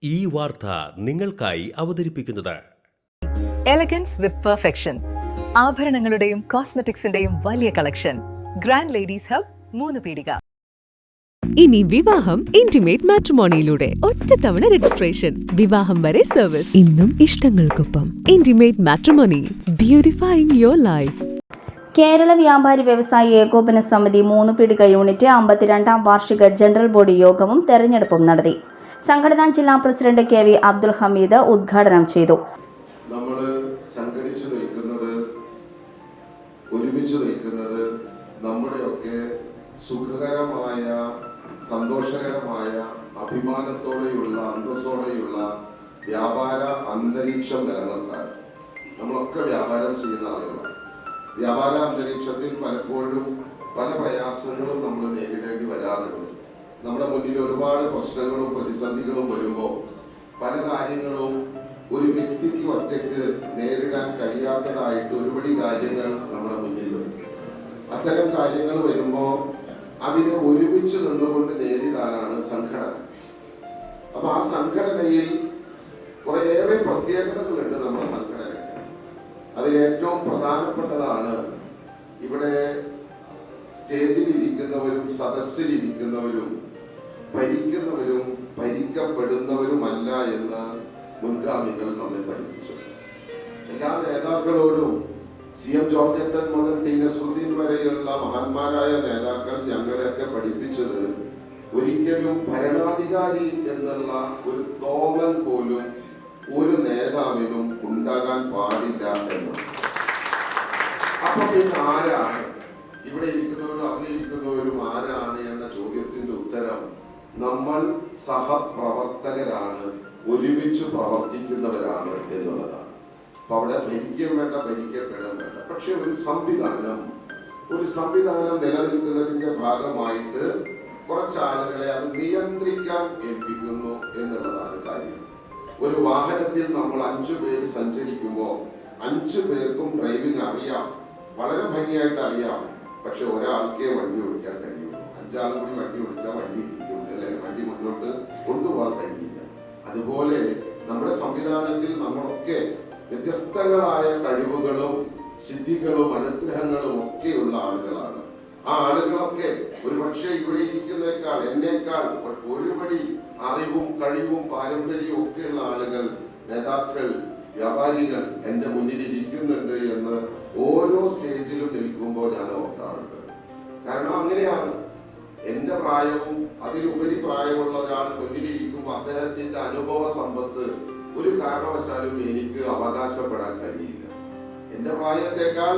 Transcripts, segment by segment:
ഈ വാർത്ത നിങ്ങൾക്കായി അവതരിപ്പിക്കുന്നത് എലഗൻസ് വിത്ത് പെർഫെക്ഷൻ, ആഭരണങ്ങളുടെയും കോസ്മെറ്റിക്സിന്റെയും വലിയ കളക്ഷൻ. ഗ്രാൻഡ് ലേഡീസ് ഹബ്, 3 പീടിക. ഇനി വിവാഹം ഇന്റിമേറ്റ് മാട്രിമോണിയിലൂടെ ഒറ്റത്തവണ രജിസ്ട്രേഷൻ, വിവാഹം വരെ സർവീസ്. ഇന്നും ഇഷ്ടങ്ങൾക്കൊപ്പം intimate matrimony, beautifying your life. Kerala വ്യാപാരി വ്യവസായി ഏകോപന സമിതി 3 പീടിക യൂണിറ്റ് 52ാം വാർഷിക ജനറൽ ബോഡി യോഗവും തെരഞ്ഞെടുപ്പും നടത്തി. സംഘടനാ ജില്ലാ പ്രസിഡന്റ് KV അബ്ദുൽ ഹമീദ് ഉദ്ഘാടനം ചെയ്തു. നമ്മൾ സംഘടിച്ചു നിൽക്കുന്നത്, ഒരുമിച്ച് നിൽക്കുന്നത് നമ്മുടെയൊക്കെ സുഖകരമായ, സന്തോഷകരമായ, അഭിമാനത്തോടെയുള്ള, അന്തസ്സോടെയുള്ള വ്യാപാര അന്തരീക്ഷം നിലനിർത്താൻ. നമ്മളൊക്കെ വ്യാപാരം ചെയ്യുന്ന ആളുകളാണ്. വ്യാപാര അന്തരീക്ഷത്തിൽ പലപ്പോഴും പല പ്രയാസങ്ങളും നമ്മൾ നേരിടേണ്ടി വരാറുണ്ട്. നമ്മുടെ മുന്നിൽ ഒരുപാട് പ്രശ്നങ്ങളും പ്രതിസന്ധികളും വരുമ്പോൾ പല കാര്യങ്ങളും ഒരു വ്യക്തിക്ക് ഒറ്റയ്ക്ക് നേരിടാൻ കഴിയാത്തതായിട്ട് ഒരുപടി കാര്യങ്ങൾ നമ്മുടെ മുന്നിൽ വരും. അത്തരം കാര്യങ്ങൾ വരുമ്പോൾ അതിനെ ഒരുമിച്ച് നിന്നുകൊണ്ട് നേരിടാനാണ് സംഘടന. അപ്പൊ ആ സംഘടനയിൽ കുറേയേറെ പ്രത്യേകതകളുണ്ട് നമ്മുടെ സംഘടനയ്ക്ക്. അതിലേറ്റവും പ്രധാനപ്പെട്ടതാണ് ഇവിടെ സ്റ്റേജിൽ ഇരിക്കുന്നവരും സദസ്സിലിരിക്കുന്നവരും ഭരിക്കുന്നവരും ഭരിക്കപ്പെടുന്നവരുമല്ല എന്ന് മുൻഗാമികൾ നമ്മെ പഠിപ്പിച്ചു. എല്ലാ നേതാക്കളോടും CM ജോർജ് ഏട്ടൻ മുതൽ T നസറുദ്ദീൻ വരെയുള്ള മഹാന്മാരായ നേതാക്കൾ ഞങ്ങളെയൊക്കെ പഠിപ്പിച്ചത് ഒരിക്കലും ഭരണാധികാരി എന്നുള്ള ഒരു തോന്നൽ പോലും ഒരു നേതാവിനും ഉണ്ടാകാൻ പാടില്ല എന്ന്. അപ്പൊ പിന്നെ ആരാണ് ഇവിടെ ഇരിക്കുന്നവരും അവിടെ ഇരിക്കുന്നവരും ആരാണ് എന്ന ചോദ്യത്തിന്റെ ഉത്തരം നമ്മൾ സഹപ്രവർത്തകരാണ്, ഒരുമിച്ച് പ്രവർത്തിക്കുന്നവരാണ് എന്നുള്ളതാണ്. അപ്പൊ അവിടെ ഭരിക്കാൻ വേണ്ട, ഭരിക്കപ്പെടാൻ വേണ്ട. പക്ഷെ ഒരു സംവിധാനം നിലനിൽക്കുന്നതിന്റെ ഭാഗമായിട്ട് കുറച്ച് ആളുകളെ അത് നിയന്ത്രിക്കാൻ ഏൽപ്പിക്കുന്നു എന്നുള്ളതാണ് കാര്യം. ഒരു വാഹനത്തിൽ നമ്മൾ 5 പേര് സഞ്ചരിക്കുമ്പോൾ 5 പേർക്കും ഡ്രൈവിംഗ് അറിയാം, വളരെ ഭംഗിയായിട്ട് അറിയാം. പക്ഷെ ഒരാൾക്കേ വണ്ടി ഓടിക്കാൻ കഴിയുള്ളൂ. 5 ആളും കൂടി വണ്ടി ഓടിച്ചാൽ വണ്ടി ഇടിക്കും, അല്ലെങ്കിൽ വണ്ടി മുന്നോട്ട് കൊണ്ടുപോകാൻ കഴിയില്ല. അതുപോലെ നമ്മുടെ സംവിധാനത്തിൽ നമ്മളൊക്കെ വ്യത്യസ്തങ്ങളായ കഴിവുകളും സിദ്ധികളും അനുഗ്രഹങ്ങളും ഒക്കെയുള്ള ആളുകളാണ്. ആ ആളുകളൊക്കെ ഒരുപക്ഷെ ഇവിടെ ഇരിക്കുന്നേക്കാൾ, എന്നേക്കാൾ ഒരുപടി അറിവും കഴിവും പാരമ്പര്യവും ഒക്കെയുള്ള ആളുകൾ, നേതാക്കൾ, വ്യാപാരികൾ എൻ്റെ മുന്നിൽ ഇരിക്കുന്നുണ്ട് എന്ന് ഓരോ സ്റ്റേജിലും നിൽക്കുമ്പോൾ ഞാൻ ഓർക്കാറുണ്ട്. കാരണം അങ്ങനെയാണ്. എൻ്റെ പ്രായവും അതിലുപരി പ്രായമുള്ള ഒരാൾ മുന്നിലിരിക്കുമ്പോൾ അദ്ദേഹത്തിന്റെ അനുഭവ സമ്പത്ത് ഒരു കാരണവശാലും എനിക്ക് അവകാശപ്പെടാൻ കഴിയില്ല. എൻ്റെ പ്രായത്തെക്കാൾ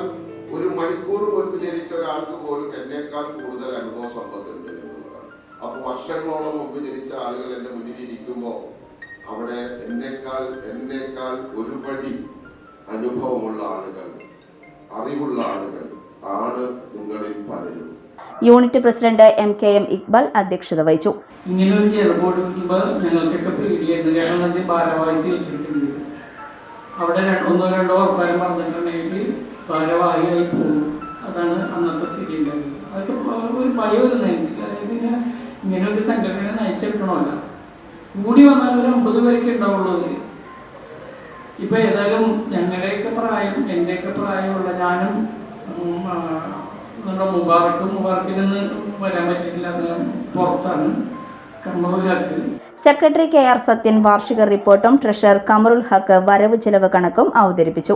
1 മണിക്കൂർ മുൻപ് ജനിച്ച ഒരാൾക്ക് പോലും എന്നേക്കാൾ കൂടുതൽ അനുഭവ സമ്പത്തുണ്ട് എന്നുള്ളതാണ്. അപ്പൊ വർഷങ്ങളോളം മുമ്പ് ജനിച്ച ആളുകൾ എൻ്റെ മുന്നിൽ ഇരിക്കുമ്പോൾ അവിടെ എന്നേക്കാൾ ഒരുപടി അനുഭവമുള്ള ആളുകൾ, അറിവുള്ള ആളുകൾ ആണ് നിങ്ങളിൽ പലരും. യൂണിറ്റ് പ്രസിഡന്റ് MKM ഇക്ബാൽ അധ്യക്ഷത വഹിച്ചു. ഇങ്ങനെ ഒരു ചെറുബോർഡ് വയ്ക്കുമ്പോൾ ഞങ്ങൾക്കൊക്കെ പേടിയായിരുന്നു. കാരണം ഭാരവാഹിത്വം ഏറ്റിട്ടുണ്ട്. അവിടെ 1-2 വർത്താനം പറഞ്ഞിട്ടുണ്ടെങ്കിൽ ഭാരവാഹിയായി പോകും. അതാണ് അന്നത്തെ സ്ഥിതി ഉണ്ടായത്. അതൊക്കെ ഒരു ഭയമൊന്നും എനിക്ക്. അതായത് ഇങ്ങനെ ഒരു സംഘടന നയിച്ചെടുക്കണമല്ല. കൂടി വന്നാൽ ഒരു 50 പേരൊക്കെ ഉണ്ടാവുള്ളത്. ഇപ്പൊ ഏതായാലും ഞങ്ങളുടെയൊക്കെ പ്രായം, എന്റെയൊക്കെ പ്രായമുള്ള ഞാനും നമ്മുടെ മുബാറക്കിനൊന്ന് വരാൻ പറ്റിയിട്ടില്ല. അദ്ദേഹം പുറത്താണ്. കമറുൽ ഹക്ക് സെക്രട്ടറി KR സത്യൻ വാർഷിക റിപ്പോർട്ടും ട്രഷറർ കമറുൽ ഹക്ക് വരവ് ചെലവ് കണക്കും അവതരിപ്പിച്ചു.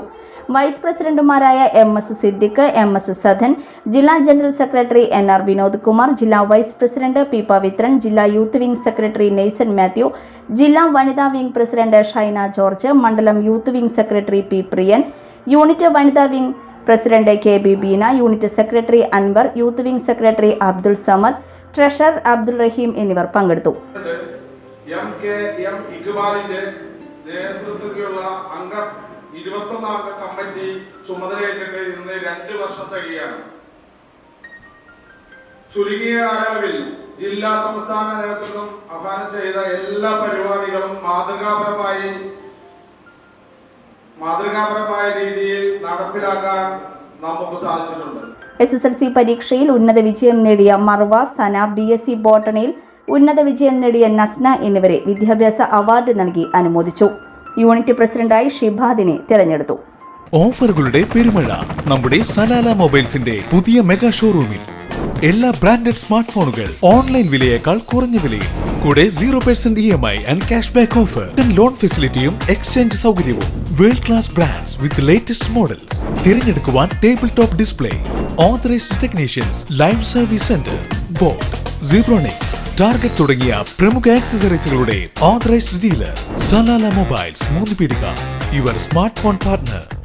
വൈസ് പ്രസിഡന്റുമാരായ MS സിദ്ദിഖ്, MS സദൻ, ജില്ലാ general secretary NR Vinod Kumar, ജില്ലാ വൈസ് പ്രസിഡന്റ് P പവിത്രൻ, ജില്ലാ youth wing secretary Neyson Mathew, ജില്ലാ വനിതാ വിംഗ് പ്രസിഡന്റ് ഷൈന ജോർജ്, മണ്ഡലം youth wing secretary P Priyan, unit വനിതാ wing president KB Beena, unit secretary Anvar, youth wing secretary Abdul Samad, treasurer Abdul Raheem എന്നിവർ പങ്കെടുത്തു. MKM ഇക്ബാലിന്റെ നേതൃത്വത്തിലുള്ള 21 അംഗ കമ്മിറ്റി ചുമതലയേറ്റിട്ട് ഇന്ന് 2 വർഷം തികയാണ്. ചുരുങ്ങിയ കാലയളവിൽ ജില്ലാ സംസ്ഥാന നേതൃത്വം ആഹ്വാനം ചെയ്ത എല്ലാ പരിപാടികളും മാതൃകാപരമായ രീതിയിൽ നടപ്പിലാക്കാൻ നമുക്ക് സാധിച്ചിട്ടുണ്ട്. SSLC പരീക്ഷയിൽ ഉന്നത വിജയം നേടിയ മർവ, സന, BSc ബോട്ടണിയിൽ ഉന്നത വിജയം നേടിയ നസ്ന എന്നിവരെ വിദ്യാഭ്യാസ അവാർഡ് നൽകി അനുമോദിച്ചു. യൂണിറ്റ് പ്രസിഡന്റായി ഷിബാദിനെ തെരഞ്ഞെടുത്തു. ഓഫറുകളുടെ പെരുമഴ നമ്മുടെ സലാല മൊബൈൽസിന്റെ പുതിയ മെഗാ ഷോറൂമിൽ. എല്ലാ ബ്രാൻഡഡ് സ്മാർട്ട് ഫോണുകൾ ഓൺലൈൻ വിലയേക്കാൾ കുറഞ്ഞ വിലയിൽ. കൂടെ 0% EMI and cash back offer. Loan ഫെസിലിറ്റിയും എക്സ്ചേഞ്ച് സൗകര്യവും. World class brands with latest models. തിരഞ്ഞെടുക്കുവാൻ table top display, authorised technicians, live service centre, Boat, Zebronics, Target തുടങ്ങിയ പ്രമുഖ ആക്സസറീസുകളുടെ authorised dealer. Salala mobiles, Moonnupeedika, your smart phone partner.